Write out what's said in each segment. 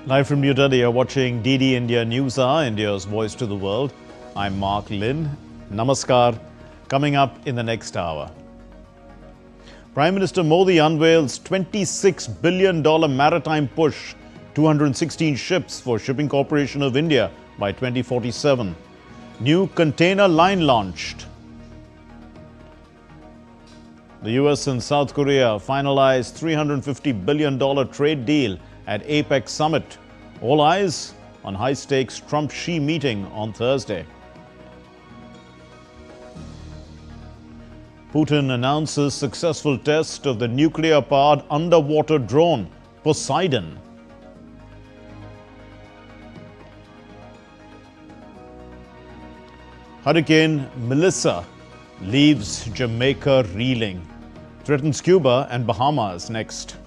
Live from New Delhi, you're watching DD India News Hour, India's voice to the world. I'm Mark Lynn. Namaskar. Coming up in the next hour. Prime Minister Modi unveils $26 billion maritime push, 216 ships for Shipping Corporation of India by 2047. New container line launched. The US and South Korea finalized $350 billion trade deal at APEC summit. All eyes on high-stakes Trump-Xi meeting on Thursday. Putin announces successful test of the nuclear-powered underwater drone Poseidon. Hurricane Melissa leaves Jamaica reeling. Threatens Cuba and Bahamas next.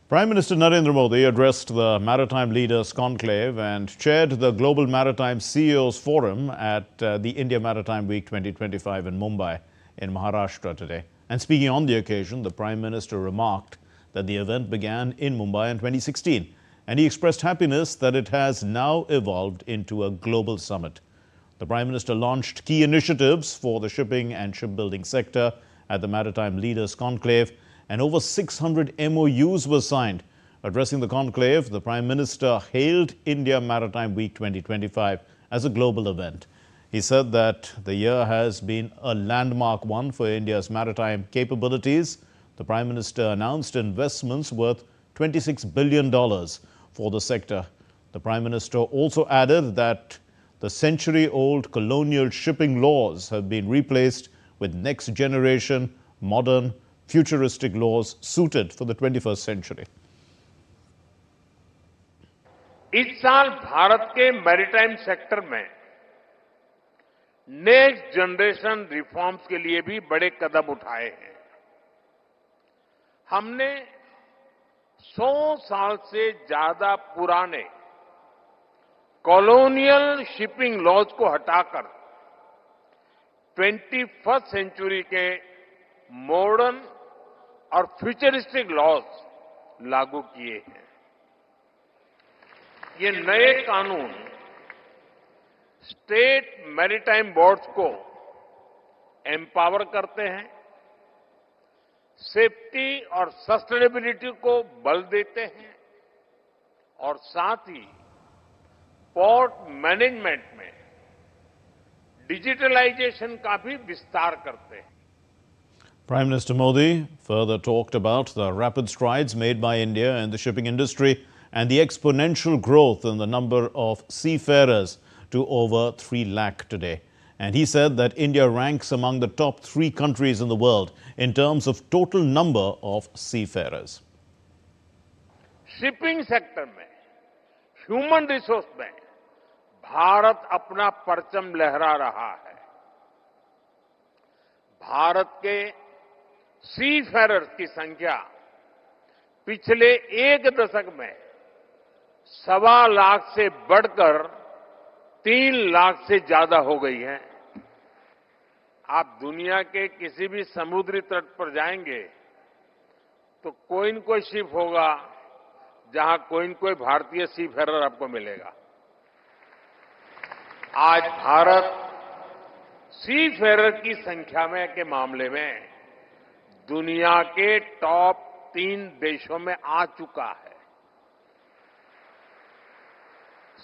Prime Minister Narendra Modi addressed the Maritime Leaders Conclave and chaired the Global Maritime CEOs Forum at the India Maritime Week 2025 in Mumbai, in Maharashtra today. And speaking on the occasion, the Prime Minister remarked that the event began in Mumbai in 2016, and he expressed happiness that it has now evolved into a global summit. The Prime Minister launched key initiatives for the shipping and shipbuilding sector at the Maritime Leaders Conclave, and over 600 MOUs were signed. Addressing the conclave, the Prime Minister hailed India Maritime Week 2025 as a global event. He said that the year has been a landmark one for India's maritime capabilities. The Prime Minister announced investments worth $26 billion for the sector. The Prime Minister also added that the century-old colonial shipping laws have been replaced with next-generation, modern, futuristic laws suited for the 21st century. इस साल भारत के maritime sector में next generation reforms के लिए भी बड़े कदम उठाए हैं। हमने 100 साल से ज्यादा पुराने कॉलोनियल शिपिंग लॉज को हटाकर 21st सेंचुरी के मॉडर्न और फ्यूचरिस्टिक लॉज लागू किए हैं। ये नए कानून स्टेट मैरीटाइम बोर्ड्स को एम्पावर करते हैं, सेफ्टी और सस्टेनेबिलिटी को बल देते हैं और साथ ही पोर्ट मैनेजमेंट में डिजिटलाइजेशन का भी विस्तार करते हैं। Prime Minister Modi further talked about the rapid strides made by India in the shipping industry and the exponential growth in the number of seafarers to over 3 lakh today. And he said that India ranks among the top 3 countries in the world in terms of total number of seafarers. Shipping sector में, human resource में भारत अपना परचम लहरा रहा है। भारत के seafarers की संख्या पिछले 1 दशक में 1.25 लाख से बढ़कर 3 लाख से ज्यादा हो गई है। आप दुनिया के किसी भी समुद्री तट पर जाएंगे तो कोई न कोई शिप होगा जहां कोई न कोई भारतीय सीफेरर आपको मिलेगा। आज भारत सीफेरर की संख्या में के मामले में दुनिया के टॉप 3 देशों में आ चुका है।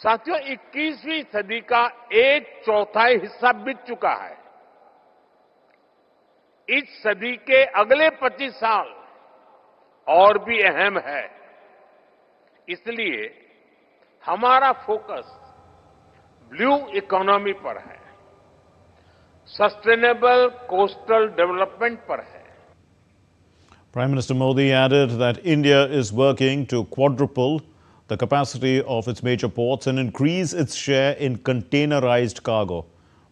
साथियों, 21वीं सदी का 1/4 हिस्सा बीत चुका है। इस सदी के अगले 25 साल और भी अहम है। इसलिए हमारा फोकस ब्लू इकोनॉमी पर है, सस्टेनेबल कोस्टल डेवलपमेंट पर है। Prime Minister Modi added that India is working to quadruple the capacity of its major ports and increase its share in containerized cargo.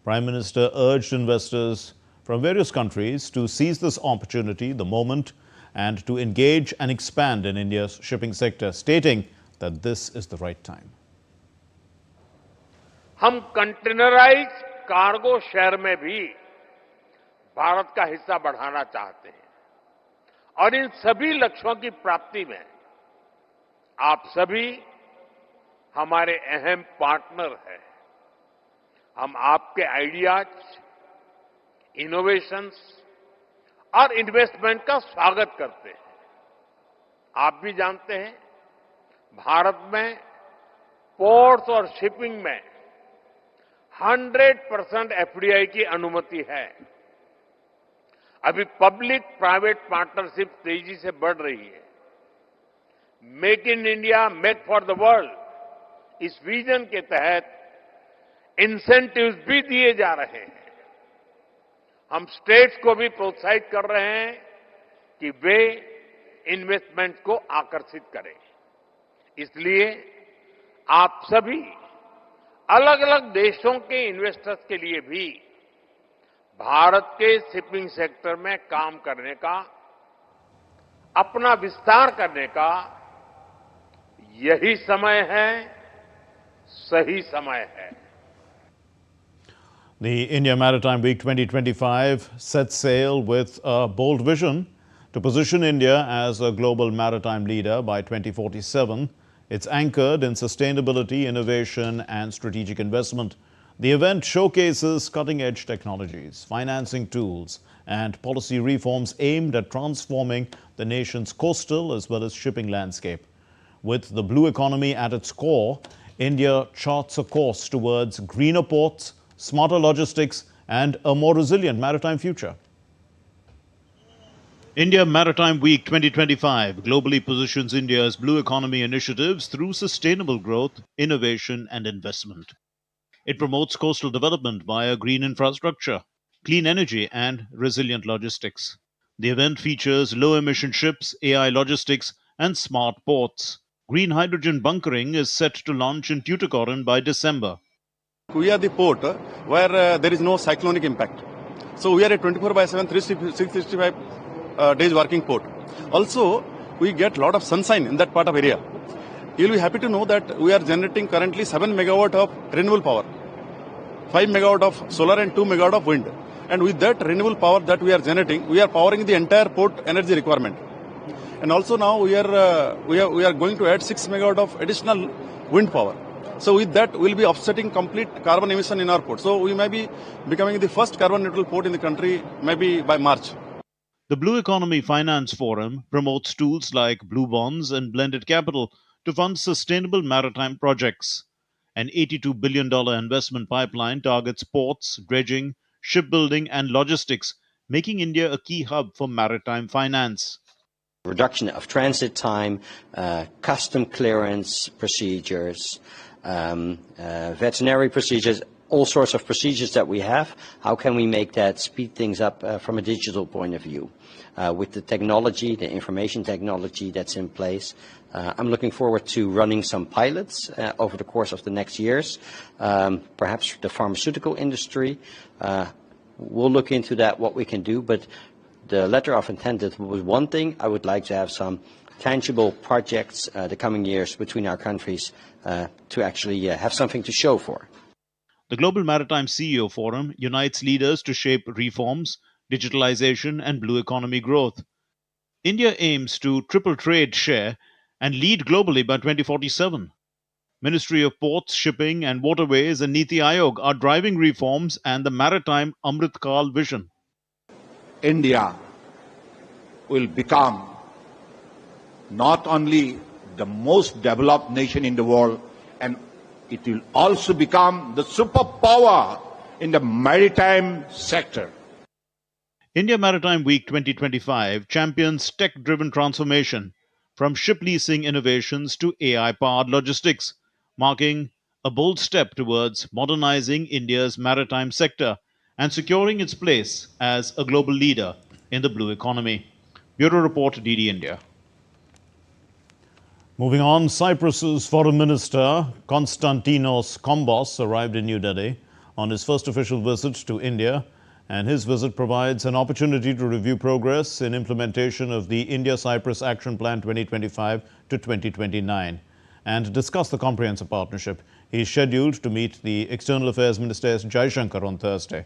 Prime Minister urged investors from various countries to seize this opportunity, the moment, and to engage and expand in India's shipping sector, stating that this is the right time. हम containerise cargo share में भी भारत का हिस्सा बढ़ाना चाहते हैं और इन सभी लक्ष्यों की प्राप्ति में आप सभी हमारे अहम पार्टनर हैं। हम आपके आइडियाज, इनोवेशंस और इन्वेस्टमेंट का स्वागत करते हैं। आप भी जानते हैं, भारत में पोर्ट्स और शिपिंग में 100% एफडीआई की अनुमति है। अभी पब्लिक प्राइवेट पार्टनरशिप तेजी से बढ़ रही है। Make in India, make for the world, इस विजन के तहत इंसेंटिव्स भी दिए जा रहे हैं। हम स्टेट्स को भी प्रोत्साहित कर रहे हैं कि वे इन्वेस्टमेंट को आकर्षित करें। इसलिए आप सभी अलग अलग देशों के इन्वेस्टर्स के लिए भी भारत के शिपिंग सेक्टर में काम करने का, अपना विस्तार करने का यही समय है, सही समय है। The India Maritime Week 2025 sets sail with a bold vision to position India as a global maritime leader by 2047. It's anchored in sustainability, innovation, and strategic investment. The event showcases cutting-edge technologies, financing tools, and policy reforms aimed at transforming the nation's coastal as well as shipping landscape. With the blue economy at its core, India charts a course towards greener ports, smarter logistics, and a more resilient maritime future. India Maritime Week 2025 globally positions India's blue economy initiatives through sustainable growth, innovation, and investment. It promotes coastal development via green infrastructure, clean energy, and resilient logistics. The event features low-emission ships, AI logistics, and smart ports. Green hydrogen bunkering is set to launch in Tuticorin by December. We are the port where there is no cyclonic impact. So we are a 24/7, 365 days working port. Also, we get a lot of sunshine in that part of area. You'll be happy to know that we are generating currently 7 megawatt of renewable power, 5 megawatt of solar and 2 megawatt of wind. And with that renewable power that we are generating, we are powering the entire port energy requirement. And also now we are going to add 6 megawatt of additional wind power. So with that, we'll be offsetting complete carbon emission in our port. So we may be becoming the first carbon neutral port in the country, maybe by March. The Blue Economy Finance Forum promotes tools like blue bonds and blended capital to fund sustainable maritime projects. An $82 billion investment pipeline targets ports, dredging, shipbuilding, and logistics, making India a key hub for maritime finance. Reduction of transit time, custom clearance procedures, veterinary procedures, all sorts of procedures that we have. How can we make that speed things up from a digital point of view? With the technology, the information technology that's in place, I'm looking forward to running some pilots over the course of the next years. Perhaps the pharmaceutical industry, we'll look into that, what we can do, but the letter of intent was one thing. I would like to have some tangible projects the coming years between our countries to actually have something to show for. The Global Maritime CEO Forum unites leaders to shape reforms, digitalization, and blue economy growth. India aims to triple trade share and lead globally by 2047. Ministry of Ports, Shipping and Waterways and Niti Aayog are driving reforms and the Maritime Amrit Kaal vision. India will become not only the most developed nation in the world, and it will also become the superpower in the maritime sector. India Maritime Week 2025 champions tech-driven transformation from ship leasing innovations to AI-powered logistics, marking a bold step towards modernizing India's maritime sector and securing its place as a global leader in the blue economy. Bureau Report, DD India. Moving on, Cyprus's Foreign Minister Konstantinos Kombos arrived in New Delhi on his first official visit to India, and his visit provides an opportunity to review progress in implementation of the India-Cyprus Action Plan 2025 to 2029 and discuss the comprehensive partnership. He is scheduled to meet the External Affairs Minister S. Jaishankar on Thursday.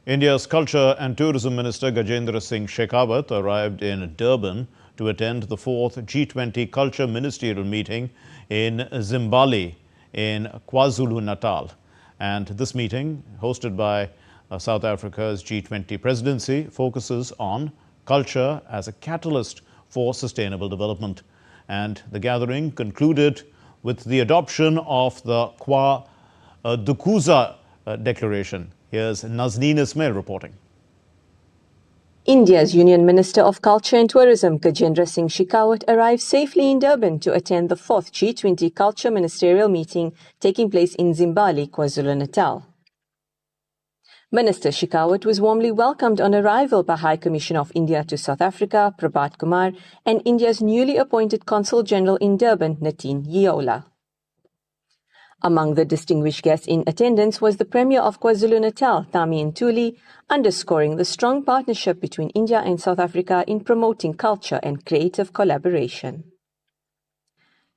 India's Culture and Tourism Minister Gajendra Singh Shekhawat arrived in Durban to attend the 4th G20 Culture Ministerial meeting in Zimbabwe in KwaZulu-Natal. And this meeting, hosted by South Africa's G20 presidency, focuses on culture as a catalyst for sustainable development. And the gathering concluded with the adoption of the Dukuza Declaration. Here's Nazneen Ismail reporting. India's Union Minister of Culture and Tourism, Gajendra Singh Shekhawat, arrived safely in Durban to attend the 4th G20 Culture Ministerial meeting taking place in Zimbabwe, KwaZulu-Natal. Minister Shekhawat was warmly welcomed on arrival by High Commissioner of India to South Africa, Prabhat Kumar, and India's newly appointed Consul General in Durban, Nateen Yeola. Among the distinguished guests in attendance was the Premier of KwaZulu-Natal, Thami Ntuli, underscoring the strong partnership between India and South Africa in promoting culture and creative collaboration.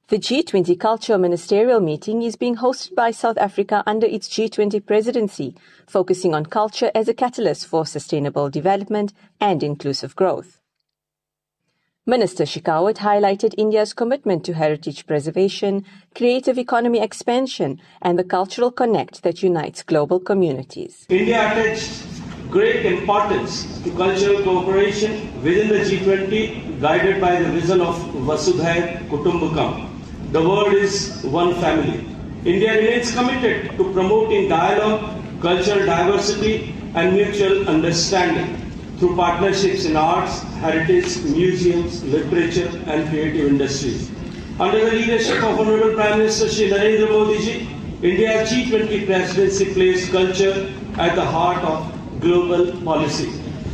The G20 Culture Ministerial meeting is being hosted by South Africa under its G20 presidency, focusing on culture as a catalyst for sustainable development and inclusive growth. Minister Shekhawat highlighted India's commitment to heritage preservation, creative economy expansion, and the cultural connect that unites global communities. India attached great importance to cultural cooperation within the G20, guided by the vision of Vasudhaiv Kutumbakam. The world is one family. India remains committed to promoting dialogue, cultural diversity, and mutual understanding through partnerships in arts, heritage, museums, literature, and creative industries. Under the leadership of Honorable Prime Minister Shri Narendra Modi ji, India's G20 presidency placed culture at the heart of global policy.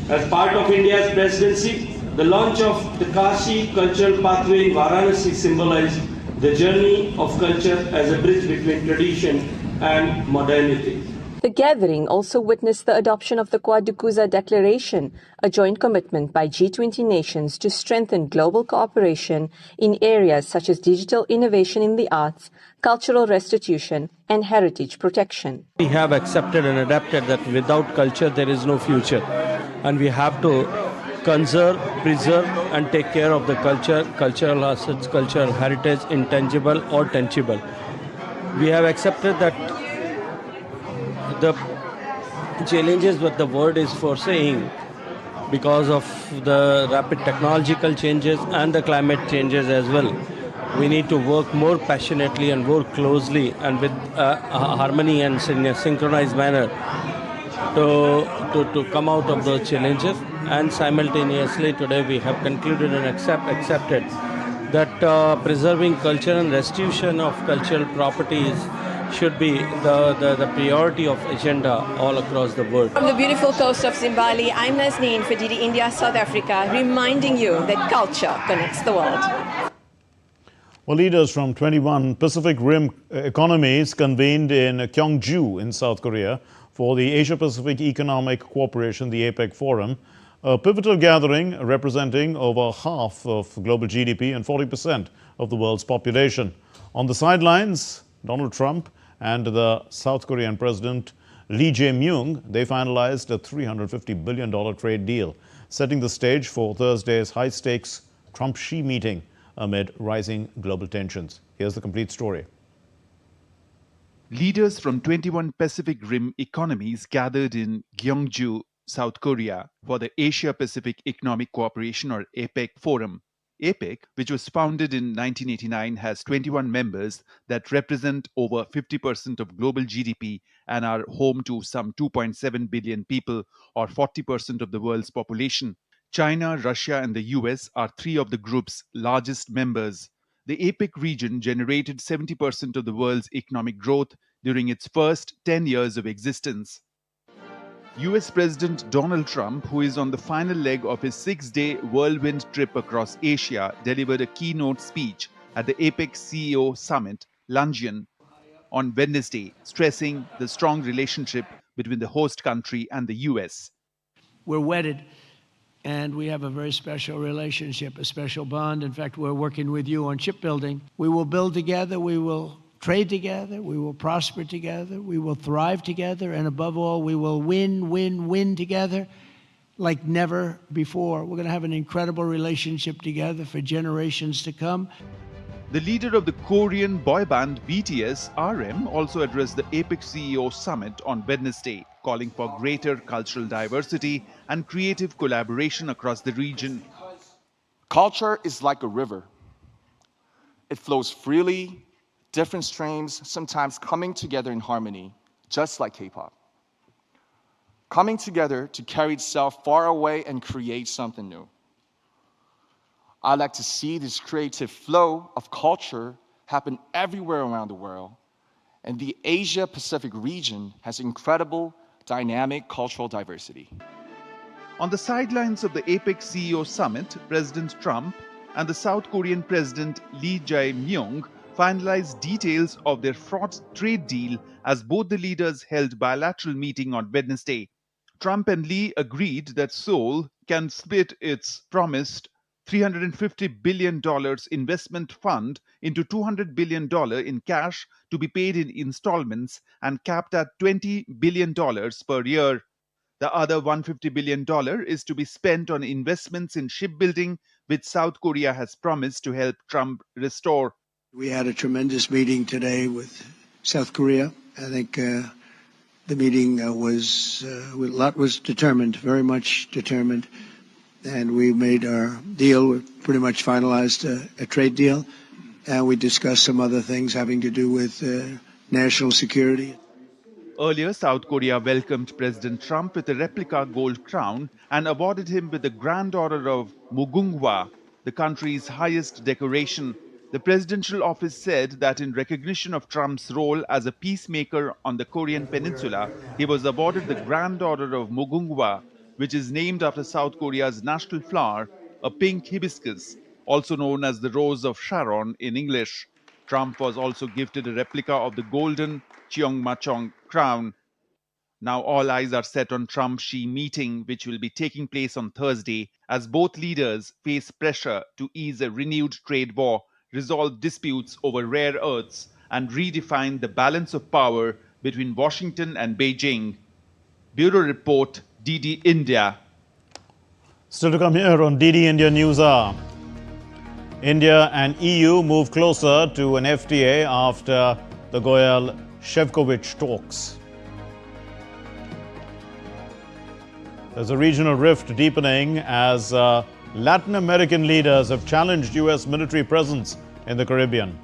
As part of India's presidency, the launch of the Kashi Cultural Pathway in Varanasi symbolized the journey of culture as a bridge between tradition and modernity. The gathering also witnessed the adoption of the Dukuza Declaration, a joint commitment by G20 nations to strengthen global cooperation in areas such as digital innovation in the arts, cultural restitution, and heritage protection. We have accepted and adapted that without culture there is no future, and we have to conserve, preserve, and take care of the culture, cultural assets, cultural heritage, intangible or tangible. We have accepted that the challenges that the world is foreseeing because of the rapid technological changes and the climate changes as well. We need to work more passionately and work closely and with harmony and in a synchronized manner to come out of those challenges. And simultaneously today we have concluded and accepted that preserving culture and restitution of cultural properties should be the priority of agenda all across the world. From the beautiful coast of Zimbabwe, I'm Nazneen for DD India, South Africa, reminding you that culture connects the world. Well, leaders from 21 Pacific Rim economies convened in Gyeongju in South Korea for the Asia-Pacific Economic Cooperation, the APEC Forum, a pivotal gathering representing over half of global GDP and 40% of the world's population. On the sidelines, Donald Trump and the South Korean President Lee Jae-myung, they finalized a $350 billion trade deal, setting the stage for Thursday's high-stakes Trump-Xi meeting amid rising global tensions. Here's the complete story. Leaders from 21 Pacific Rim economies gathered in Gyeongju, South Korea, for the Asia-Pacific Economic Cooperation or APEC Forum. APEC, which was founded in 1989, has 21 members that represent over 50% of global GDP and are home to some 2.7 billion people, or 40% of the world's population. China, Russia, and the US are three of the group's largest members. The APEC region generated 70% of the world's economic growth during its first 10 years of existence. US President Donald Trump, who is on the final leg of his 6-day whirlwind trip across Asia, delivered a keynote speech at the APEC CEO Summit, London, on Wednesday, stressing the strong relationship between the host country and the US. We're wedded, and we have a very special relationship, a special bond. In fact, we're working with you on shipbuilding. We will build together, we will trade together, we will prosper together, we will thrive together, and above all, we will win together like never before. We're going to have an incredible relationship together for generations to come. The leader of the Korean boy band BTS, RM, also addressed the APEC CEO Summit on Wednesday, calling for greater cultural diversity and creative collaboration across the region. Culture is like a river. It flows freely, different streams, sometimes coming together in harmony, just like K-pop. Coming together to carry itself far away and create something new. I like to see this creative flow of culture happen everywhere around the world. And the Asia-Pacific region has incredible, dynamic cultural diversity. On the sidelines of the APEC CEO Summit, President Trump and the South Korean President Lee Jae-myung finalized details of their fraught trade deal as both the leaders held bilateral meeting on Wednesday. Trump and Lee agreed that Seoul can split its promised $350 billion investment fund into $200 billion in cash to be paid in installments and capped at $20 billion per year. The other $150 billion is to be spent on investments in shipbuilding, which South Korea has promised to help Trump restore. We had a tremendous meeting today with South Korea. I think the meeting a lot was determined, very much determined, and we made our deal. We pretty much finalized a trade deal, and we discussed some other things having to do with national security. Earlier, South Korea welcomed President Trump with a replica gold crown and awarded him with the Grand Order of Mugunghwa, the country's highest decoration. The presidential office said that in recognition of Trump's role as a peacemaker on the Korean peninsula, he was awarded the Grand Order of Mugunghwa, which is named after South Korea's national flower, a pink hibiscus, also known as the Rose of Sharon in English. Trump was also gifted a replica of the golden Cheongmachong crown. Now all eyes are set on Trump-Xi meeting, which will be taking place on Thursday, as both leaders face pressure to ease a renewed trade war, resolve disputes over rare earths, and redefine the balance of power between Washington and Beijing. Bureau Report, DD India. Still to come here on DD India News Hour. India and EU move closer to an FTA after the Goyal-Shevkovich talks. There's a regional rift deepening as Latin American leaders have challenged US military presence in the Caribbean.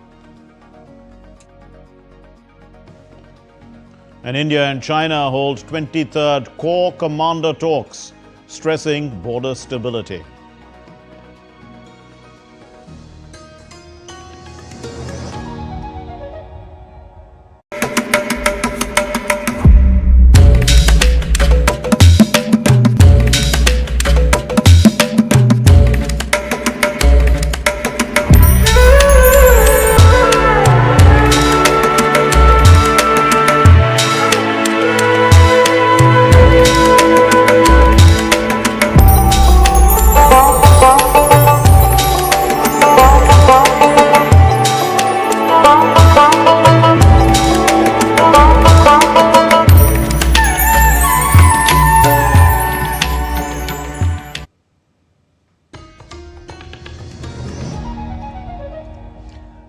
And India and China hold 23rd Core Commander talks, stressing border stability.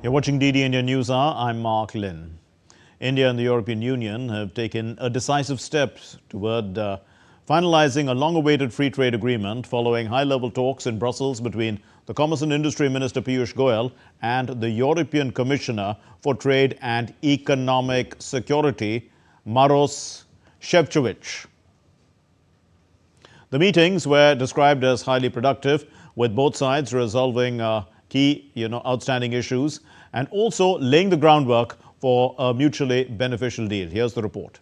You're watching DD India News Hour. I'm Mark Lynn. India and the European Union have taken a decisive step toward finalizing a long-awaited free trade agreement following high-level talks in Brussels between the Commerce and Industry Minister Piyush Goyal and the European Commissioner for Trade and Economic Security, Maros Šefčovič. The meetings were described as highly productive, with both sides resolving key, outstanding issues and also laying the groundwork for a mutually beneficial deal. Here's the report.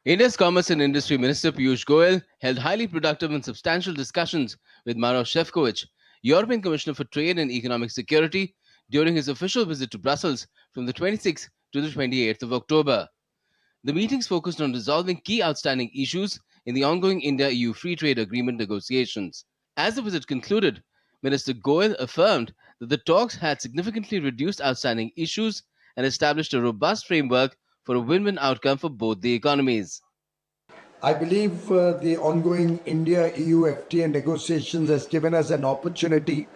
India's Commerce and Industry Minister Piyush Goyal held highly productive and substantial discussions with Maros Šefčovič European Commissioner for Trade and Economic Security, during his official visit to Brussels from the 26th to the 28th of October. The meetings focused on resolving key outstanding issues in the ongoing India-EU Free Trade Agreement negotiations. As the visit concluded, Minister Goyal affirmed that the talks had significantly reduced outstanding issues and established a robust framework for a win-win outcome for both the economies. I believe the ongoing India-EU FTA negotiations has given us an opportunity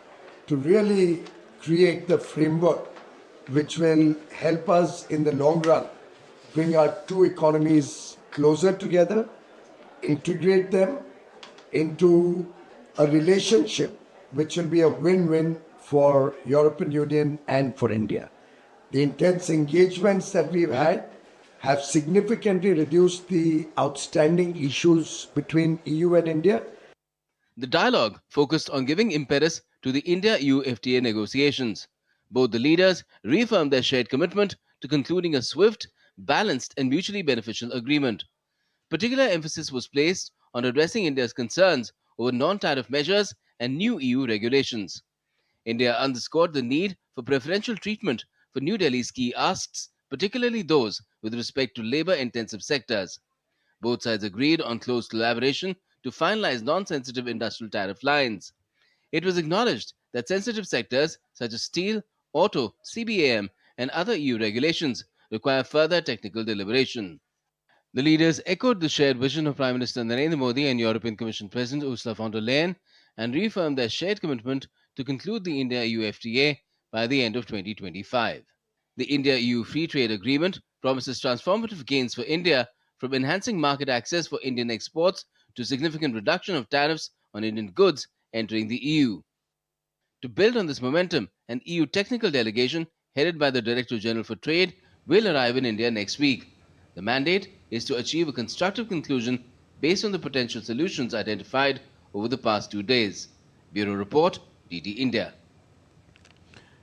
to really create the framework which will help us in the long run bring our two economies closer together, integrate them into a relationship which will be a win-win for European Union and for India. The intense engagements that we've had have significantly reduced the outstanding issues between EU and India. The dialogue focused on giving impetus to the India-EU FTA negotiations. Both the leaders reaffirmed their shared commitment to concluding a swift, balanced and mutually beneficial agreement. Particular emphasis was placed on addressing India's concerns over non-tariff measures and new EU regulations. India underscored the need for preferential treatment for New Delhi's key asks, particularly those with respect to labor-intensive sectors. Both sides agreed on close collaboration to finalize non-sensitive industrial tariff lines. It was acknowledged that sensitive sectors such as steel, auto, CBAM, and other EU regulations require further technical deliberation. The leaders echoed the shared vision of Prime Minister Narendra Modi and European Commission President Ursula von der Leyen and reaffirmed their shared commitment to conclude the India-EU FTA by the end of 2025. The India-EU Free Trade Agreement promises transformative gains for India, from enhancing market access for Indian exports to significant reduction of tariffs on Indian goods entering the EU. To build on this momentum, an EU technical delegation headed by the Director General for Trade will arrive in India next week. The mandate is to achieve a constructive conclusion based on the potential solutions identified over the past 2 days. Bureau Report, DD India.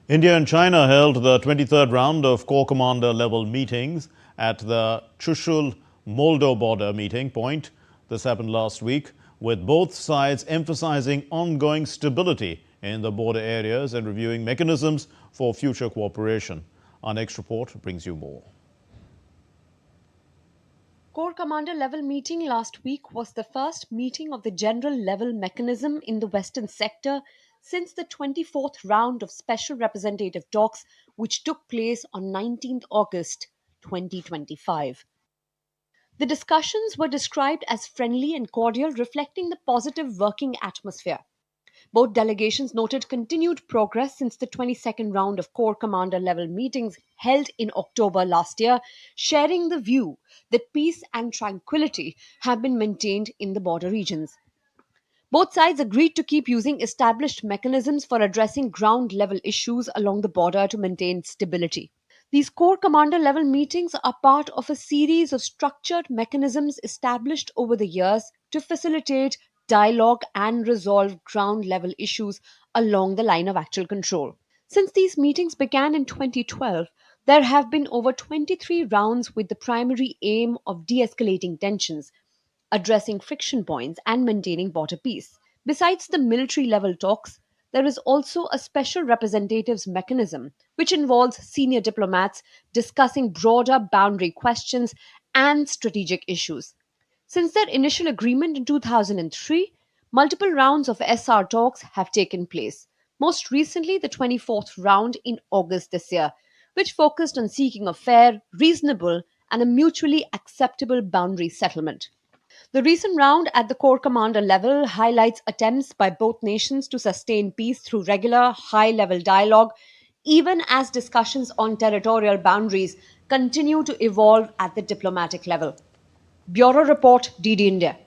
India and China held the 23rd round of Corps Commander level meetings at the Chushul-Moldo border meeting point. This happened last week, with both sides emphasizing ongoing stability in the border areas and reviewing mechanisms for future cooperation. Our next report brings you more. Corps Commander level meeting last week was the first meeting of the general level mechanism in the Western sector since the 24th round of special representative talks, which took place on 19th August 2025. The discussions were described as friendly and cordial, reflecting the positive working atmosphere. Both delegations noted continued progress since the 22nd round of Corps Commander level meetings held in October last year, sharing the view that peace and tranquility have been maintained in the border regions. Both sides agreed to keep using established mechanisms for addressing ground-level issues along the border to maintain stability. These Corps Commander level meetings are part of a series of structured mechanisms established over the years to facilitate dialogue and resolve ground-level issues along the line of actual control. Since these meetings began in 2012, there have been over 23 rounds with the primary aim of de-escalating tensions, addressing friction points and maintaining border peace. Besides the military-level talks, there is also a special representatives mechanism which involves senior diplomats discussing broader boundary questions and strategic issues. Since their initial agreement in 2003, multiple rounds of SR talks have taken place, most recently the 24th round in August this year, which focused on seeking a fair, reasonable, and a mutually acceptable boundary settlement. The recent round at the Corps Commander level highlights attempts by both nations to sustain peace through regular, high-level dialogue, even as discussions on territorial boundaries continue to evolve at the diplomatic level. Bureau Report, DD India.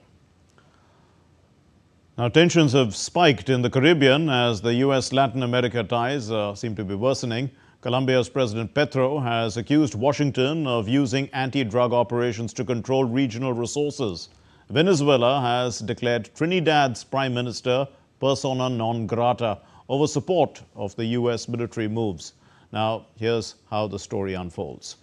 Now, tensions have spiked in the Caribbean as the U.S.-Latin America ties seem to be worsening. Colombia's President Petro has accused Washington of using anti-drug operations to control regional resources. Venezuela has declared Trinidad's Prime Minister persona non grata over support of the U.S. military moves. Now, here's how the story unfolds.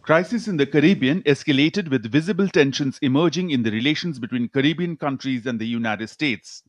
Crisis in the Caribbean escalated with visible tensions emerging in the relations between Caribbean countries and the United States.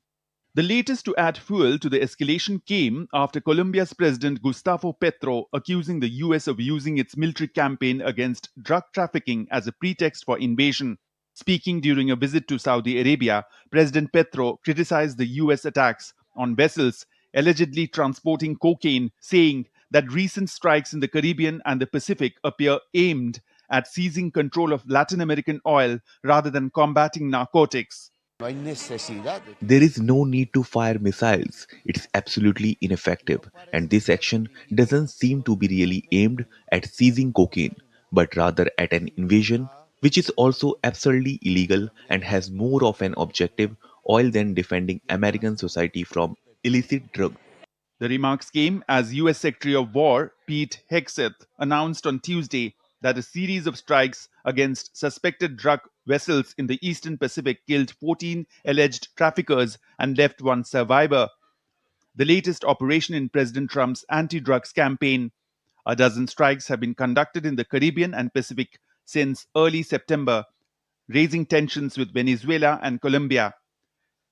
The latest to add fuel to the escalation came after Colombia's President Gustavo Petro accusing the US of using its military campaign against drug trafficking as a pretext for invasion. Speaking during a visit to Saudi Arabia, President Petro criticized the US attacks on vessels allegedly transporting cocaine, saying that recent strikes in the Caribbean and the Pacific appear aimed at seizing control of Latin American oil rather than combating narcotics. There is no need to fire missiles. It's absolutely ineffective. And this action doesn't seem to be really aimed at seizing cocaine, but rather at an invasion, which is also absurdly illegal and has more of an objective oil than defending American society from illicit drugs. The remarks came as US Secretary of War Pete Hegseth announced on Tuesday that a series of strikes against suspected drug vessels in the Eastern Pacific killed 14 alleged traffickers and left one survivor. The latest operation in President Trump's anti-drugs campaign. A dozen strikes have been conducted in the Caribbean and Pacific since early September, raising tensions with Venezuela and Colombia.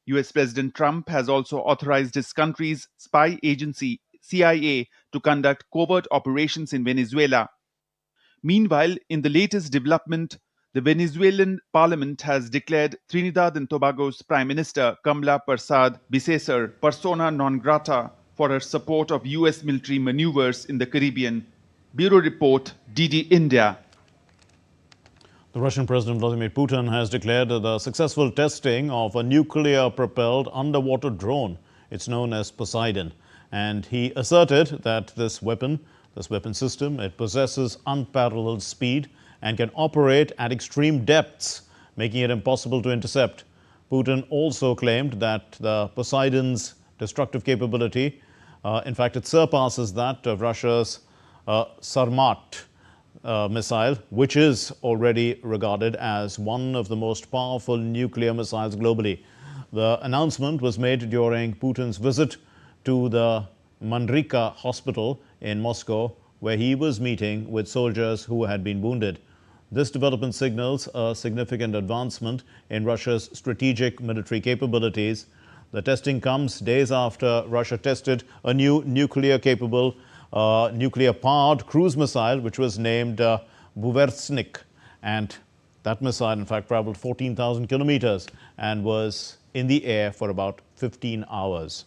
US President Trump has also authorized his country's spy agency, CIA, to conduct covert operations in Venezuela. Meanwhile, in the latest development, the Venezuelan parliament has declared Trinidad and Tobago's Prime Minister Kamla Prasad Bharati persona non grata for her support of US military maneuvers in the Caribbean. Bureau Report, DD India. The Russian President Vladimir Putin has declared the successful testing of a nuclear-propelled underwater drone. It's known as Poseidon. And he asserted that this weapon system, it possesses unparalleled speed and can operate at extreme depths, making it impossible to intercept. Putin also claimed that the Poseidon's destructive capability, in fact, it surpasses that of Russia's Sarmat missile, which is already regarded as one of the most powerful nuclear missiles globally. The announcement was made during Putin's visit to the Mandrika hospital in Moscow, where he was meeting with soldiers who had been wounded. This development signals a significant advancement in Russia's strategic military capabilities. The testing comes days after Russia tested a new nuclear-capable, nuclear-powered cruise missile, which was named Buversnik. And that missile, in fact, traveled 14,000 kilometers and was in the air for about 15 hours.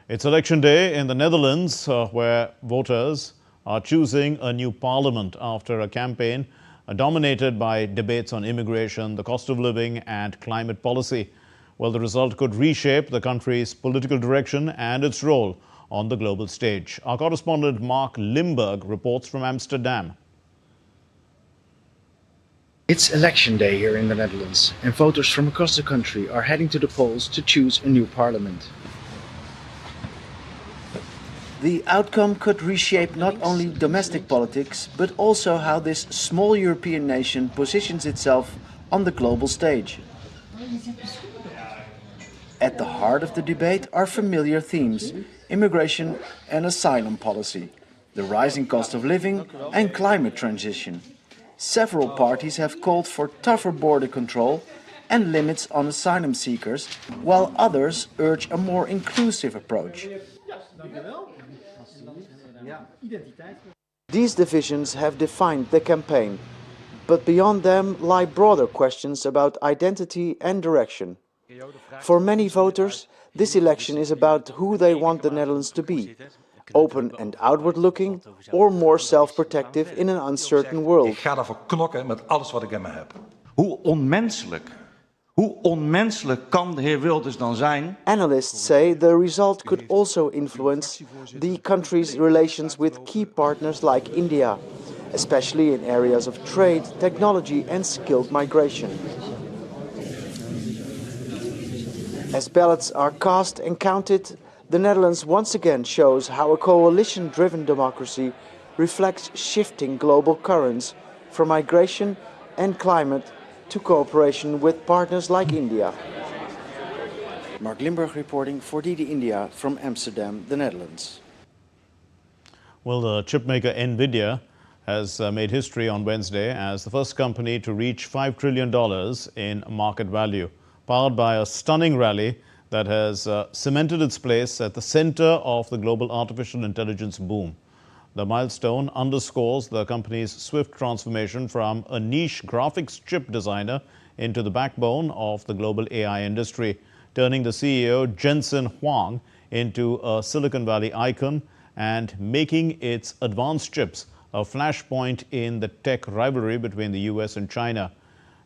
It's election day in the Netherlands, where voters are choosing a new parliament after a campaign dominated by debates on immigration, the cost of living and climate policy. Well, the result could reshape the country's political direction and its role on the global stage. Our correspondent Mark Limburg reports from Amsterdam. It's election day here in the Netherlands, and voters from across the country are heading to the polls to choose a new parliament. The outcome could reshape not only domestic politics, but also how this small European nation positions itself on the global stage. At the heart of the debate are familiar themes: immigration and asylum policy, the rising cost of living and climate transition. Several parties have called for tougher border control and limits on asylum seekers, while others urge a more inclusive approach. These divisions have defined the campaign, but beyond them lie broader questions about identity and direction. For many voters, this election is about who they want the Netherlands to be: open and outward-looking, or more self-protective in an uncertain world. Ik ga daarvoor knokken met alles wat ik in me heb. Hoe onmenselijk kan de heer Wilders dan zijn? Analysts say the result could also influence the country's relations with key partners like India, especially in areas of trade, technology and skilled migration. As ballots are cast and counted, the Netherlands once again shows how a coalition-driven democracy reflects shifting global currents, from migration and climate to cooperation with partners like India. Mark Limburg reporting for DD India from Amsterdam, the Netherlands. Well, the chipmaker Nvidia has made history on Wednesday as the first company to reach $5 trillion in market value, powered by a stunning rally that has cemented its place at the center of the global artificial intelligence boom. The milestone underscores the company's swift transformation from a niche graphics chip designer into the backbone of the global AI industry, turning the CEO Jensen Huang into a Silicon Valley icon and making its advanced chips a flashpoint in the tech rivalry between the US and China.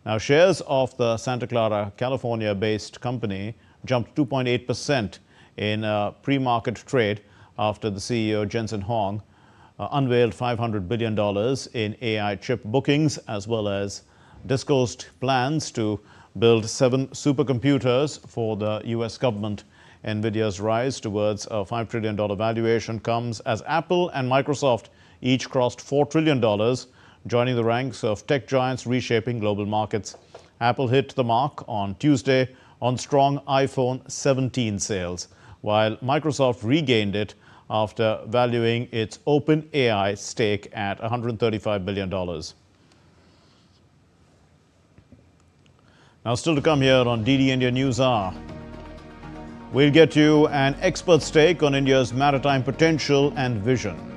Now, shares of the Santa Clara, California-based company jumped 2.8% in pre-market trade after the CEO Jensen Huang unveiled $500 billion in AI chip bookings, as well as disclosed plans to build 7 supercomputers for the US government. Nvidia's rise towards a $5 trillion valuation comes as Apple and Microsoft each crossed $4 trillion, joining the ranks of tech giants reshaping global markets. Apple hit the mark on Tuesday on strong iPhone 17 sales, while Microsoft regained it after valuing its OpenAI stake at $135 billion. Now, still to come here on DD India News Hour. We'll get you an expert's take on India's maritime potential and vision.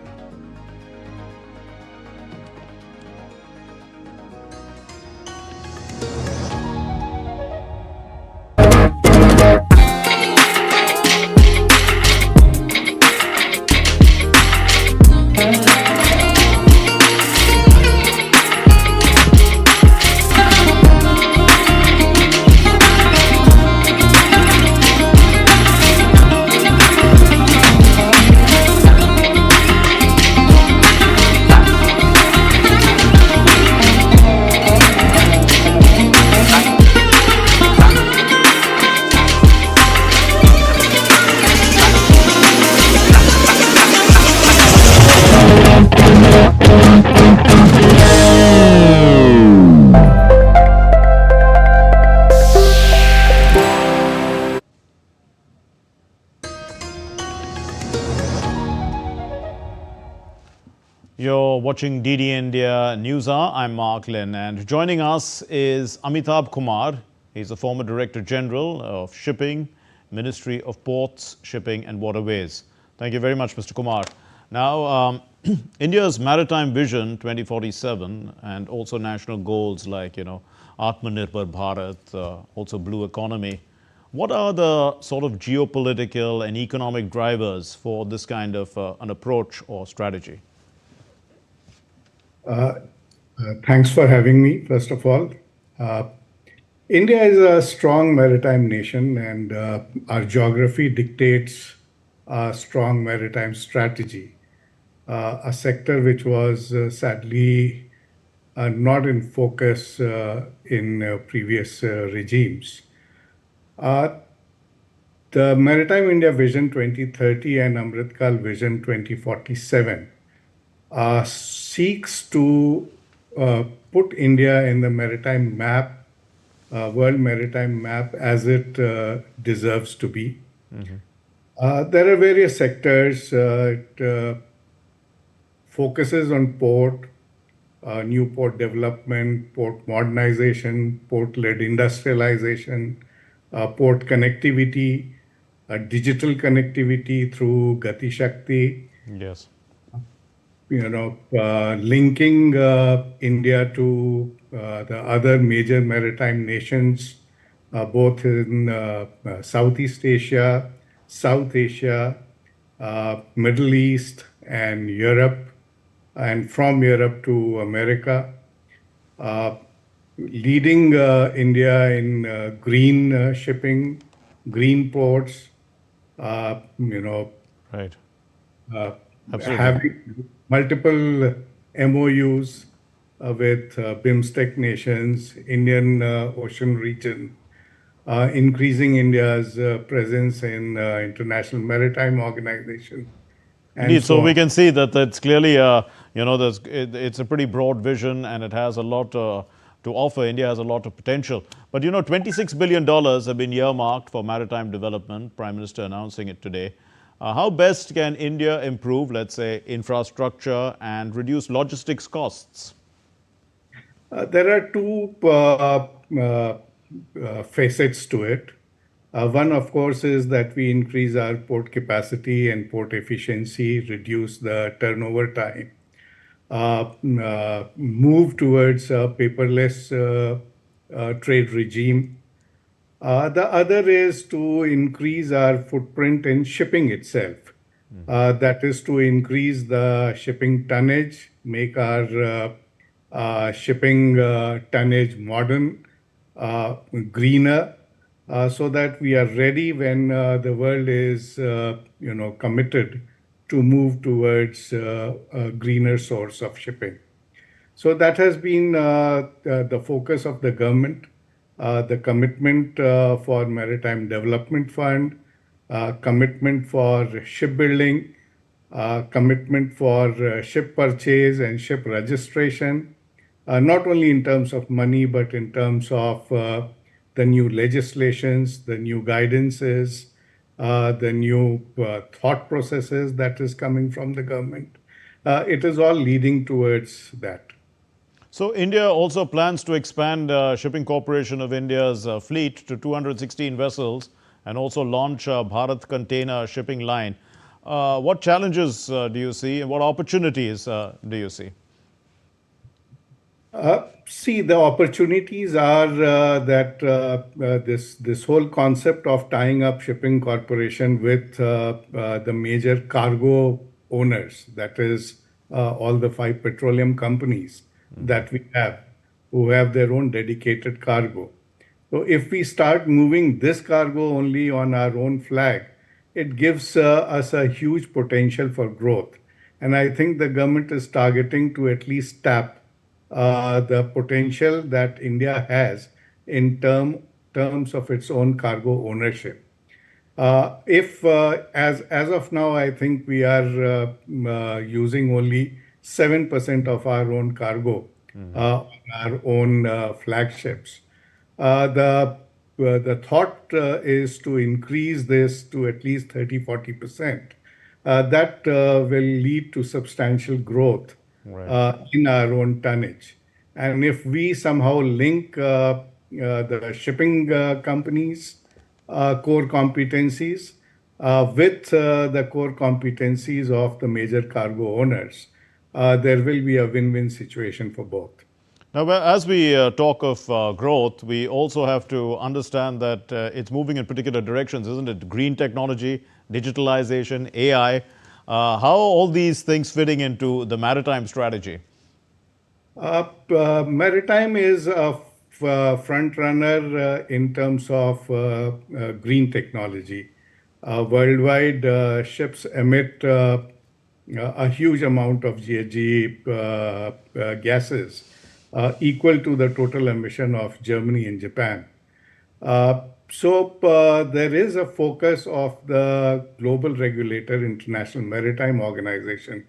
You're watching DD India News Hour. I'm Mark Lynn, and joining us is Amitabh Kumar. He's the former Director General of Shipping, Ministry of Ports, Shipping and Waterways. Thank you very much, Mr. Kumar. Now, India's Maritime Vision 2047 and also national goals like, Atmanirbhar Bharat, also blue economy. What are the sort of geopolitical and economic drivers for this kind of an approach or strategy? Thanks for having me, first of all. India is a strong maritime nation, and our geography dictates a strong maritime strategy, a sector which was sadly not in focus in previous regimes. The Maritime India Vision 2030 and Amritkal Vision 2047 seeks to put India in the maritime map, world maritime map, as it deserves to be. There are various sectors. It focuses on port, new port development, port modernization, port-led industrialization, port connectivity, digital connectivity through Gati Shakti. Yes. Linking India to the other major maritime nations, both in Southeast Asia, South Asia, Middle East, and Europe, and from Europe to America. Leading India in green shipping, green ports, Right. Absolutely. Having multiple MOUs with BIMSTEC nations, Indian Ocean region, increasing India's presence in International Maritime Organization. Indeed, so we can see that it's clearly, it's a pretty broad vision, and it has a lot to offer. India has a lot of potential. But $26 billion have been earmarked for maritime development, Prime Minister announcing it today. How best can India improve, let's say, infrastructure and reduce logistics costs? There are two facets to it. One, of course, is that we increase our port capacity and port efficiency, reduce the turnover time, move towards a paperless trade regime. The other is to increase our footprint in shipping itself. That is to increase the shipping tonnage, make our shipping tonnage modern, greener, so that we are ready when the world is, committed to move towards a greener source of shipping. So that has been the focus of the government, the commitment for Maritime Development Fund, commitment for shipbuilding, commitment for ship purchase and ship registration, not only in terms of money, but in terms of the new legislations, the new guidances, the new thought processes that is coming from the government. It is all leading towards that. So India also plans to expand Shipping Corporation of India's fleet to 216 vessels and also launch a Bharat Container Shipping Line. What challenges do you see and what opportunities do you see? See, the opportunities are that this whole concept of tying up shipping corporation with the major cargo owners, that is all the 5 petroleum companies that we have, who have their own dedicated cargo. So if we start moving this cargo only on our own flag, it gives us a huge potential for growth. And I think the government is targeting to at least tap the potential that India has in terms of its own cargo ownership. If as of now, I think we are using only 7% of our own cargo, our own flagships. The thought is to increase this to at least 30-40%. That will lead to substantial growth in our own tonnage. And if we somehow link the shipping companies' core competencies with the core competencies of the major cargo owners, there will be a win-win situation for both. Now, as we talk of growth, we also have to understand that it's moving in particular directions, isn't it? Green technology, digitalization, AI. How are all these things fitting into the maritime strategy? Maritime is a front runner in terms of green technology. Worldwide, ships emit a huge amount of GHG gases, equal to the total emission of Germany and Japan. So there is a focus of the global regulator, International Maritime Organization,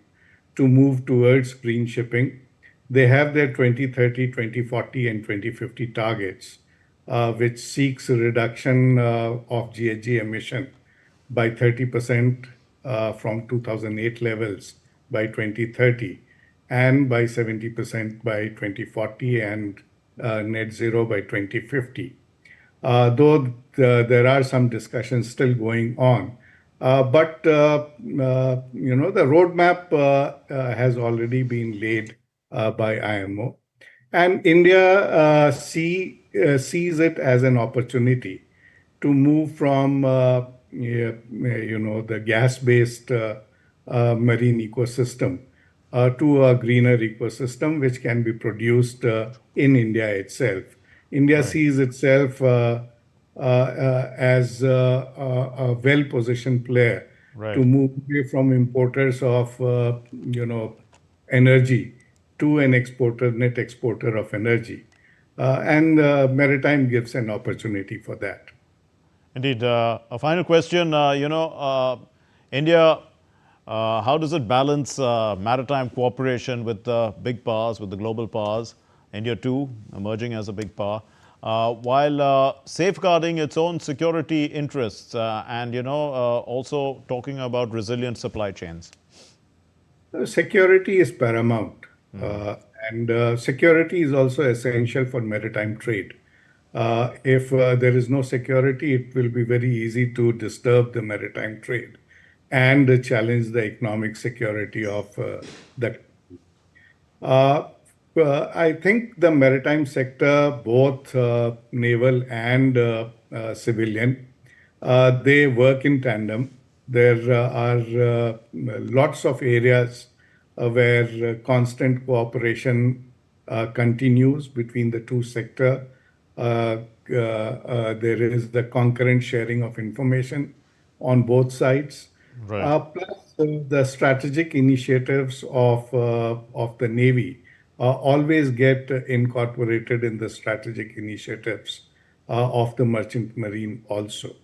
to move towards green shipping. They have their 2030, 2040, and 2050 targets, which seeks a reduction of GHG emission by 30% from 2008 levels by 2030, and by 70% by 2040, and net zero by 2050. Though there are some discussions still going on. But the roadmap has already been laid by IMO. And India sees it as an opportunity to move from the gas-based marine ecosystem to a greener ecosystem, which can be produced in India itself. India sees itself as a well-positioned player to move away from importers of energy to an net exporter of energy. And maritime gives an opportunity for that. Indeed. A final question, India, how does it balance maritime cooperation with the big powers, with the global powers? India too, emerging as a big power. while safeguarding its own security interests and, also talking about resilient supply chains? Security is paramount. And security is also essential for maritime trade. If there is no security, it will be very easy to disturb the maritime trade and challenge the economic security of the country. I think the maritime sector, both naval and civilian, they work in tandem. There are lots of areas where constant cooperation continues between the two sectors. There is the concurrent sharing of information on both sides. Right. Plus the strategic initiatives of the Navy always get incorporated in the strategic initiatives of the Merchant Marine also.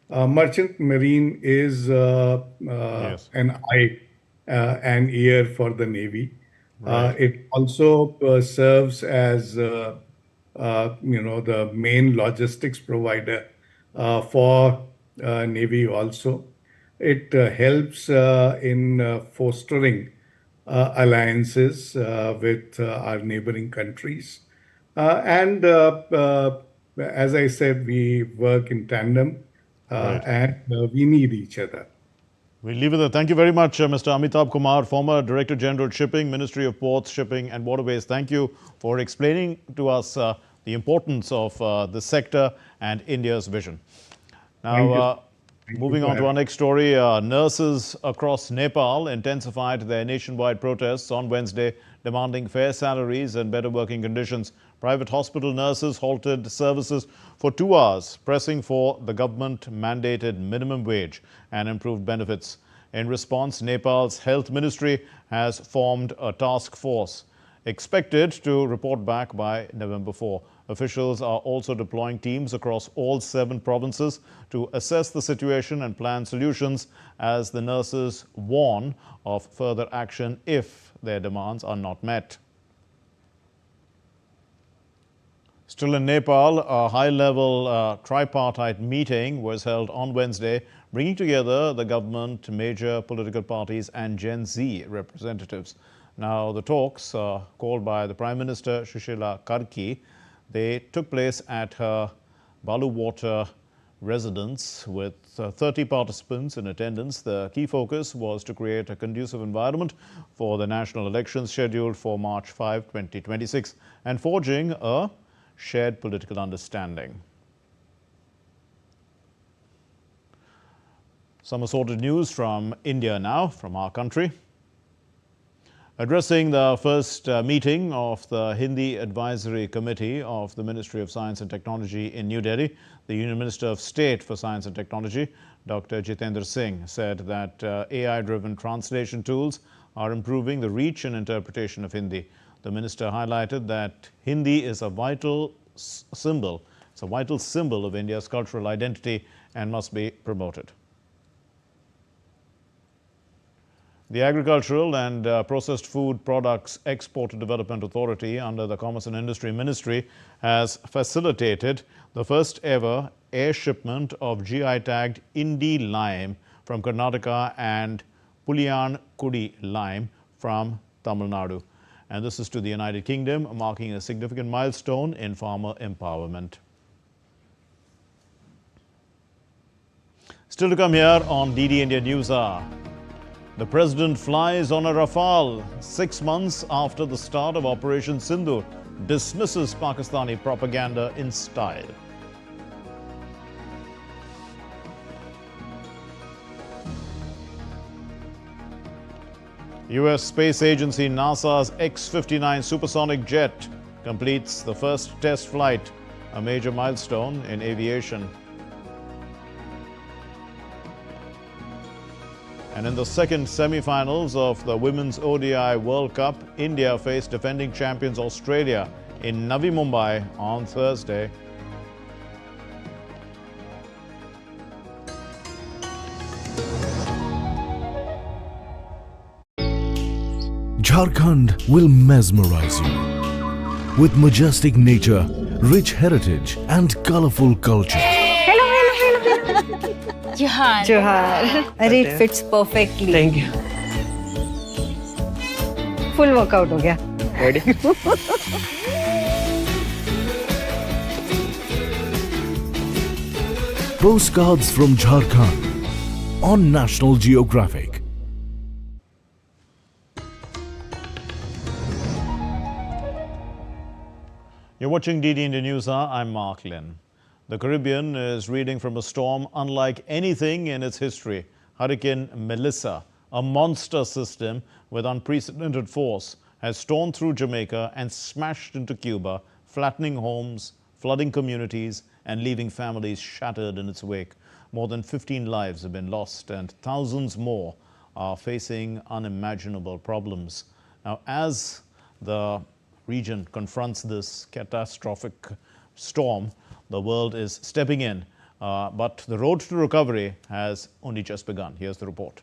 Merchant Marine is Yes. an eye and ear for the Navy. Right. It also serves as the main logistics provider for Navy also. It helps in fostering alliances with our neighboring countries. And as I said, we work in tandem Right. and we need each other. We'll leave it there. Thank you very much, Mr. Amitabh Kumar, former Director General Shipping, Ministry of Ports, Shipping and Waterways. Thank you for explaining to us the importance of the sector and India's vision. Thank you. Now, Thank you moving for on to our having next story, nurses across Nepal intensified their nationwide protests on Wednesday, demanding fair salaries and better working conditions. Private hospital nurses halted services for 2 hours, pressing for the government-mandated minimum wage and improved benefits. In response, Nepal's health ministry has formed a task force, expected to report back by November 4. Officials are also deploying teams across all 7 provinces to assess the situation and plan solutions, as the nurses warn of further action if their demands are not met. Still in Nepal, a high-level tripartite meeting was held on Wednesday, bringing together the government, major political parties and Gen Z representatives. Now, the talks, called by the Prime Minister Sushila Karki, they took place at her Baluwater residence with 30 participants in attendance. The key focus was to create a conducive environment for the national elections scheduled for March 5, 2026 and forging a shared political understanding. Some assorted news from India now, from our country. Addressing the first meeting of the Hindi Advisory Committee of the Ministry of Science and Technology in New Delhi, the Union Minister of State for Science and Technology, Dr. Jitendra Singh, said that AI-driven translation tools are improving the reach and interpretation of Hindi. The minister highlighted that Hindi is a vital symbol. It's a vital symbol of India's cultural identity and must be promoted. The Agricultural and Processed Food Products Export and Development Authority under the Commerce and Industry Ministry has facilitated the first ever air shipment of GI-tagged Indi lime from Karnataka and Puliyan Kudi lime from Tamil Nadu. And this is to the United Kingdom, marking a significant milestone in farmer empowerment. Still to come here on DD India News Hour. The President flies on a Rafale 6 months after the start of Operation Sindoor, dismisses Pakistani propaganda in style. US Space Agency NASA's X-59 supersonic jet completes the first test flight, a major milestone in aviation. And in the second semi-finals of the Women's ODI World Cup, India faced defending champions Australia in Navi Mumbai on Thursday. Jharkhand will mesmerize you with majestic nature, rich heritage and colorful culture. Johar. Johar. It fits perfectly. Thank you. Full workout हो गया. Ready? Postcards from Jharkhand on National Geographic. You're watching DD India News Hour. I'm Mark Lynn. The Caribbean is reeling from a storm unlike anything in its history. Hurricane Melissa, a monster system with unprecedented force, has torn through Jamaica and smashed into Cuba, flattening homes, flooding communities, and leaving families shattered in its wake. More than 15 lives have been lost and thousands more are facing unimaginable problems. Now, as the region confronts this catastrophic storm, the world is stepping in, but the road to recovery has only just begun. Here's the report.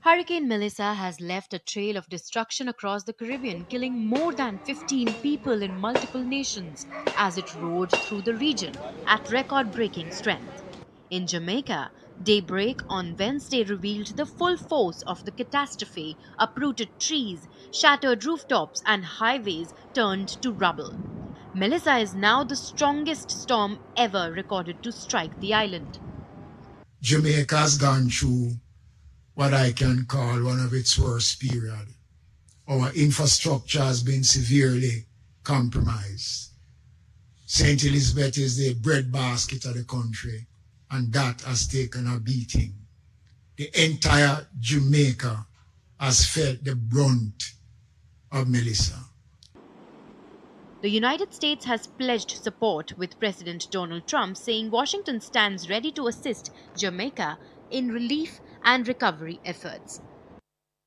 Hurricane Melissa has left a trail of destruction across the Caribbean, killing more than 15 people in multiple nations as it roared through the region at record-breaking strength. In Jamaica, daybreak on Wednesday revealed the full force of the catastrophe. Uprooted trees, shattered rooftops, and highways turned to rubble. Melissa is now the strongest storm ever recorded to strike the island. Jamaica has gone through what I can call one of its worst periods. Our infrastructure has been severely compromised. St. Elizabeth is the breadbasket of the country, and that has taken a beating. The entire Jamaica has felt the brunt of Melissa. The United States has pledged support, with President Donald Trump saying Washington stands ready to assist Jamaica in relief and recovery efforts.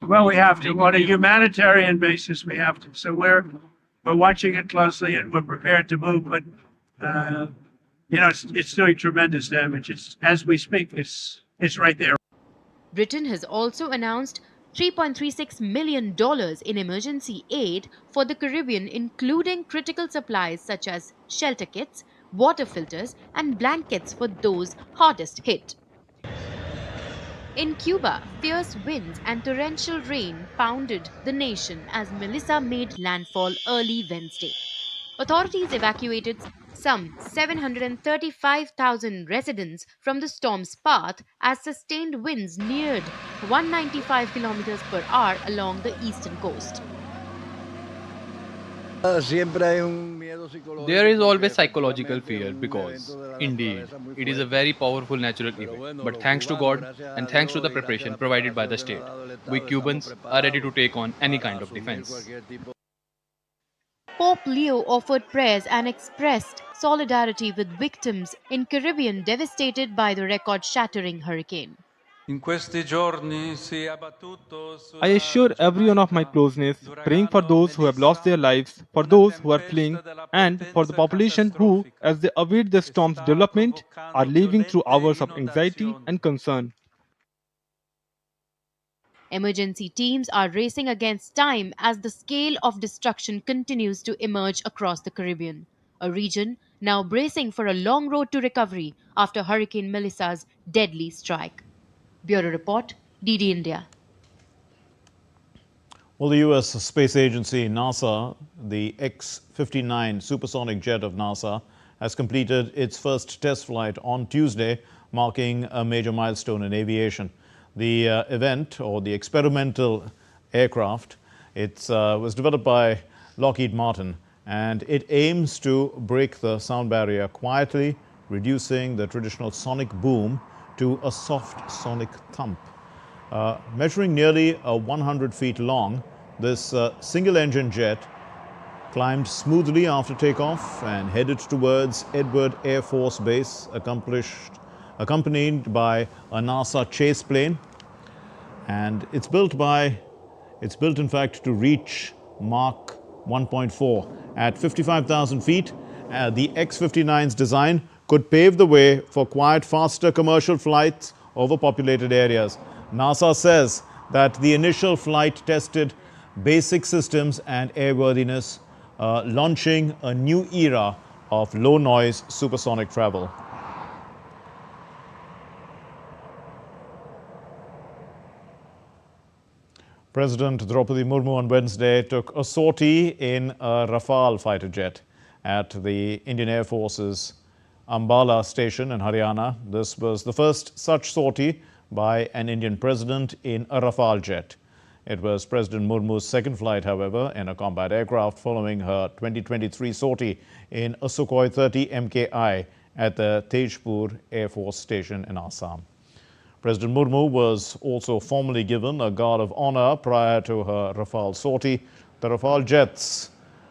Well, we have to. On a humanitarian basis, we have to. So we're watching it closely and we're prepared to move. But it's doing tremendous damage. It's, as we speak, it's right there. Britain has also announced $3.36 million in emergency aid for the Caribbean, including critical supplies such as shelter kits, water filters, and blankets for those hardest hit. In Cuba, fierce winds and torrential rain pounded the nation as Melissa made landfall early Wednesday. Authorities evacuated some 735,000 residents from the storm's path as sustained winds neared 195 kilometers per hour along the eastern coast. There is always psychological fear because, indeed, it is a very powerful natural event. But thanks to God and thanks to the preparation provided by the state, we Cubans are ready to take on any kind of defense. Pope Leo offered prayers and expressed solidarity with victims in Caribbean devastated by the record-shattering hurricane. I assure everyone of my closeness, praying for those who have lost their lives, for those who are fleeing, and for the population who, as they await the storm's development, are living through hours of anxiety and concern. Emergency teams are racing against time as the scale of destruction continues to emerge across the Caribbean, a region now bracing for a long road to recovery after Hurricane Melissa's deadly strike. Bureau Report, DD India. Well, the U.S. space agency NASA, the X-59 supersonic jet of NASA, has completed its first test flight on Tuesday, marking a major milestone in aviation. The event, or the experimental aircraft, it was developed by Lockheed Martin, and it aims to break the sound barrier quietly, reducing the traditional sonic boom to a soft sonic thump. Measuring nearly 100 feet long, this single-engine jet climbed smoothly after takeoff and headed towards Edward Air Force Base, accompanied by a NASA chase plane. And it's built in fact to reach Mach 1.4. At 55,000 feet, the X-59's design could pave the way for quiet, faster commercial flights over populated areas. NASA says that the initial flight tested basic systems and airworthiness launching a new era of low-noise supersonic travel. President Draupadi Murmu on Wednesday took a sortie in a Rafale fighter jet at the Indian Air Force's Ambala station in Haryana. This was the first such sortie by an Indian president in a Rafale jet. It was President Murmu's second flight, however, in a combat aircraft following her 2023 sortie in a Sukhoi 30 MKI at the Tejpur Air Force Station in Assam. President Murmu was also formally given a Guard of Honor prior to her Rafale sortie. The Rafale jets,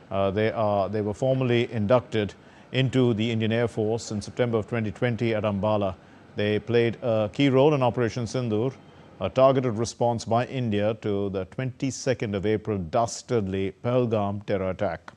they were formally inducted into the Indian Air Force in September of 2020 at Ambala. They played a key role in Operation Sindoor, a targeted response by India to the 22nd of April dastardly Pahalgam terror attack.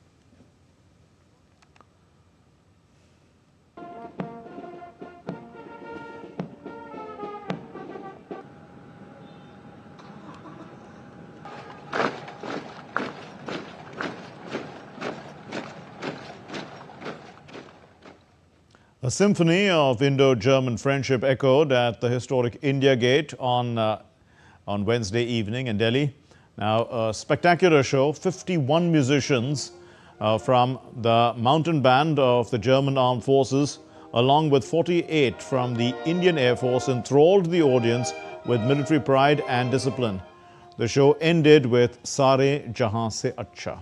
A symphony of Indo-German friendship echoed at the historic India Gate on Wednesday evening in Delhi. Now, a spectacular show, 51 musicians from the mountain band of the German Armed Forces, along with 48 from the Indian Air Force, enthralled the audience with military pride and discipline. The show ended with Sare Jahan Se Acha.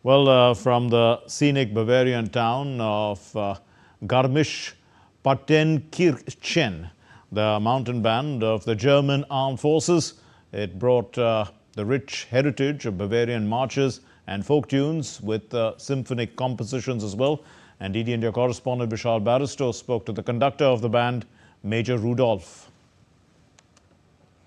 Well, from the scenic Bavarian town of Garmisch-Partenkirchen, the mountain band of the German Armed Forces, it brought the rich heritage of Bavarian marches and folk tunes with symphonic compositions as well. And DD India correspondent Vishal Barristow spoke to the conductor of the band, Major Rudolph.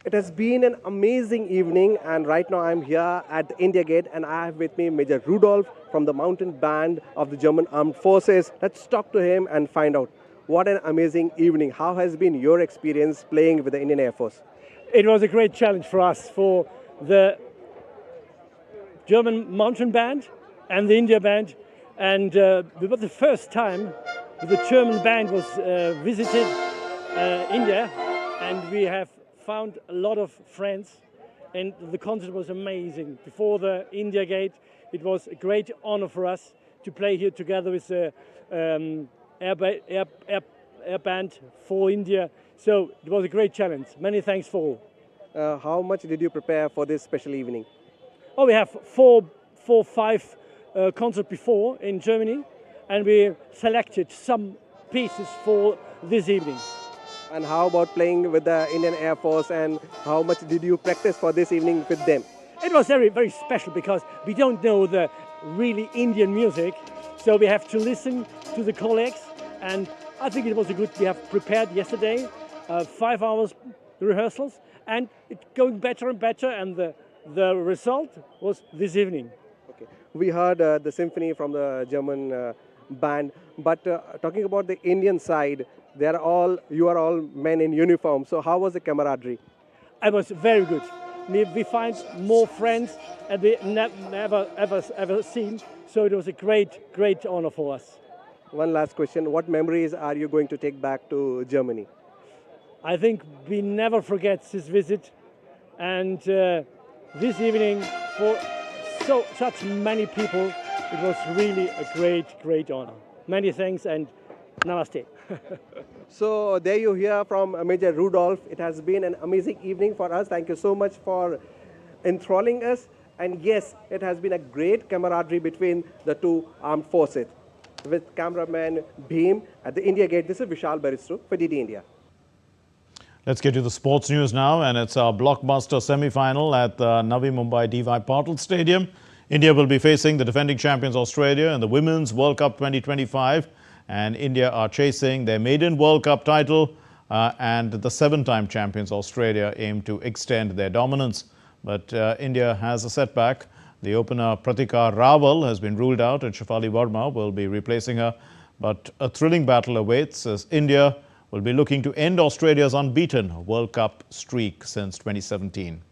It has been an amazing evening, and right now I'm here at the India Gate and I have with me Major Rudolph from the mountain band of the German Armed Forces. Let's talk to him and find out what an amazing evening. How has been your experience playing with the Indian Air Force? It was a great challenge for us, for the German mountain band and the India band, and it was the first time the German band was visited India, and we have found a lot of friends, and the concert was amazing. Before the India Gate, it was a great honor for us to play here together with the air band for India. So it was a great challenge. Many thanks for all. How much did you prepare for this special evening? Oh, we have four, five concerts before in Germany, and we selected some pieces for this evening. And how about playing with the Indian Air Force, and how much did you practice for this evening with them? It was very, very special because we don't know the really Indian music, so we have to listen to the colleagues, and I think it was a good, we have prepared yesterday 5 hours rehearsals, and it's going better and better, and the result was this evening. Okay. We heard the symphony from the German band, but talking about the Indian side, you are all men in uniform. So how was the camaraderie? It was very good. We find more friends and we never ever seen. So it was a great honor for us. One last question: what memories are you going to take back to Germany? I think we never forget this visit, and this evening for such many people, it was really a great honor. Many thanks and namaste. So there you hear from Major Rudolph. It has been an amazing evening for us. Thank you so much for enthralling us. And yes, it has been a great camaraderie between the two armed forces. With cameraman Bheem at the India Gate, this is Vishal Barristow for DD India. Let's get to the sports news now, and it's our blockbuster semi-final at the Navi Mumbai D.Y. Patil Stadium. India will be facing the defending champions Australia in the Women's World Cup 2025. And India are chasing their maiden World Cup title, and the 7-time champions Australia aim to extend their dominance. But India has a setback. The opener Pratika Rawal has been ruled out, and Shafali Verma will be replacing her. But a thrilling battle awaits as India will be looking to end Australia's unbeaten World Cup streak since 2017.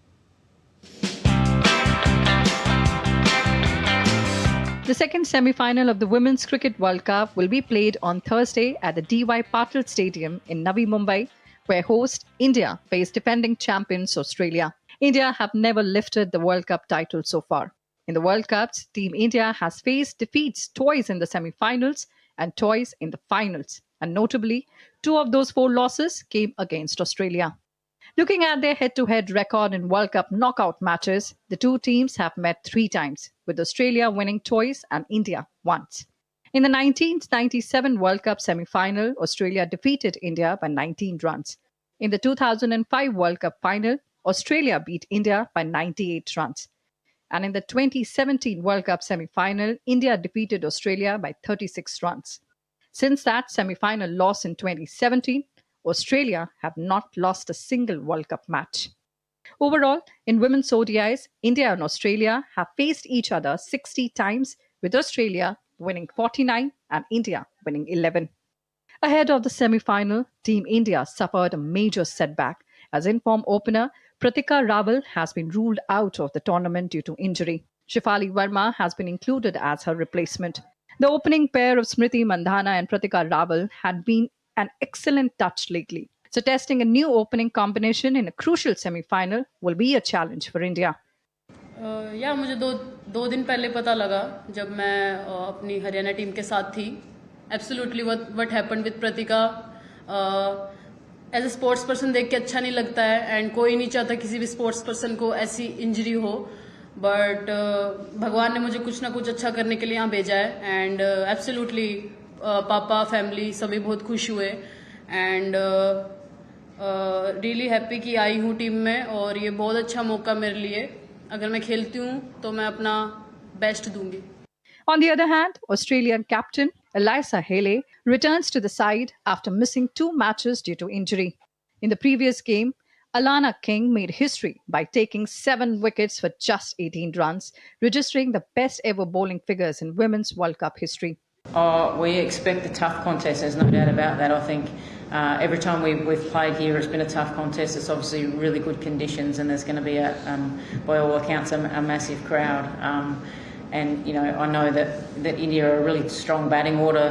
The second semi-final of the Women's Cricket World Cup will be played on Thursday at the D.Y. Patil Stadium in Navi Mumbai, where host India face defending champions Australia. India have never lifted the World Cup title so far. In the World Cups, Team India has faced defeats twice in the semi-finals and twice in the finals. And notably, 2 of those 4 losses came against Australia. Looking at their head-to-head record in World Cup knockout matches, the 2 teams have met 3 times, with Australia winning twice and India once. In the 1997 World Cup semi-final, Australia defeated India by 19 runs. In the 2005 World Cup final, Australia beat India by 98 runs. And in the 2017 World Cup semi-final, India defeated Australia by 36 runs. Since that semi-final loss in 2017, Australia have not lost a single World Cup match. Overall, in women's ODIs, India and Australia have faced each other 60 times, with Australia winning 49 and India winning 11. Ahead of the semi-final, Team India suffered a major setback as in-form opener Pratika Rawal has been ruled out of the tournament due to injury. Shefali Verma has been included as her replacement. The opening pair of Smriti Mandhana and Pratika Rawal had been an excellent touch lately. So testing a new opening combination in a crucial semi-final will be a challenge for India. मुझे दो दिन पहले पता लगा जब मैं अपनी Haryana team के साथ थी. Absolutely what happened with Pratika. As a sports person देख के अच्छा नहीं लगता है and कोई नहीं चाहता किसी भी sports person को ऐसी इंजरी हो. But भगवान ने मुझे कुछ ना कुछ अच्छा करने के लिए यहाँ भेजा है and absolutely पापा फैमिली सभी बहुत खुश हुए एंड रियली हैप्पी कि आई हूँ टीम में और ये बहुत अच्छा मौका मेरे लिए. अगर मैं खेलती हूँ तो मैं अपना बेस्ट दूंगी. On the other hand, Australian captain Eliza Haley returns to the side after missing 2 matches due to injury. In the previous game, Alana King made history by taking 7 wickets for just 18 runs, registering the best ever bowling figures in Women's World Cup history. We expect a tough contest, there's no doubt about that. I think every time we've played here, it's been a tough contest. It's obviously really good conditions and there's going to be, by all accounts, a massive crowd. And, you know, I know that India are a really strong batting order.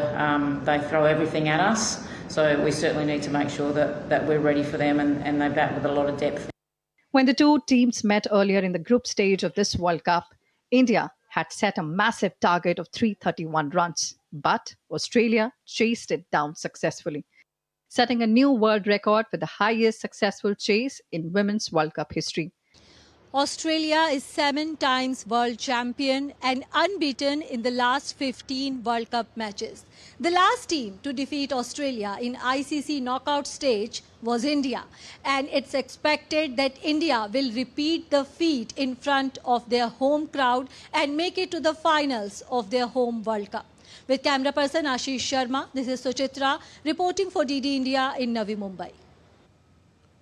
They throw everything at us. So we certainly need to make sure that we're ready for them and they bat with a lot of depth. When the 2 teams met earlier in the group stage of this World Cup, India had set a massive target of 331 runs. But Australia chased it down successfully, setting a new world record for the highest successful chase in Women's World Cup history. Australia is 7 times world champion and unbeaten in the last 15 World Cup matches. The last team to defeat Australia in ICC knockout stage was India, and it's expected that India will repeat the feat in front of their home crowd and make it to the finals of their home World Cup. With camera person Ashish Sharma, this is Suchitra reporting for DD India in Navi Mumbai.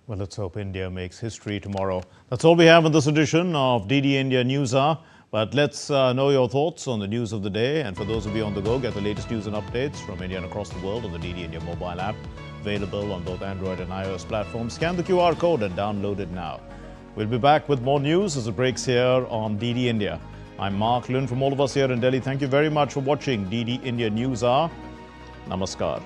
Well, let's hope India makes history tomorrow. That's all we have in this edition of DD India News Hour. But let's know your thoughts on the news of the day. And for those of you on the go, get the latest news and updates from India and across the world on the DD India mobile app, available on both Android and iOS platforms. Scan the QR code and download it now. We'll be back with more news as it breaks here on DD India. I'm Mark Lynn from all of us here in Delhi. Thank you very much for watching DD India News Hour. Namaskar.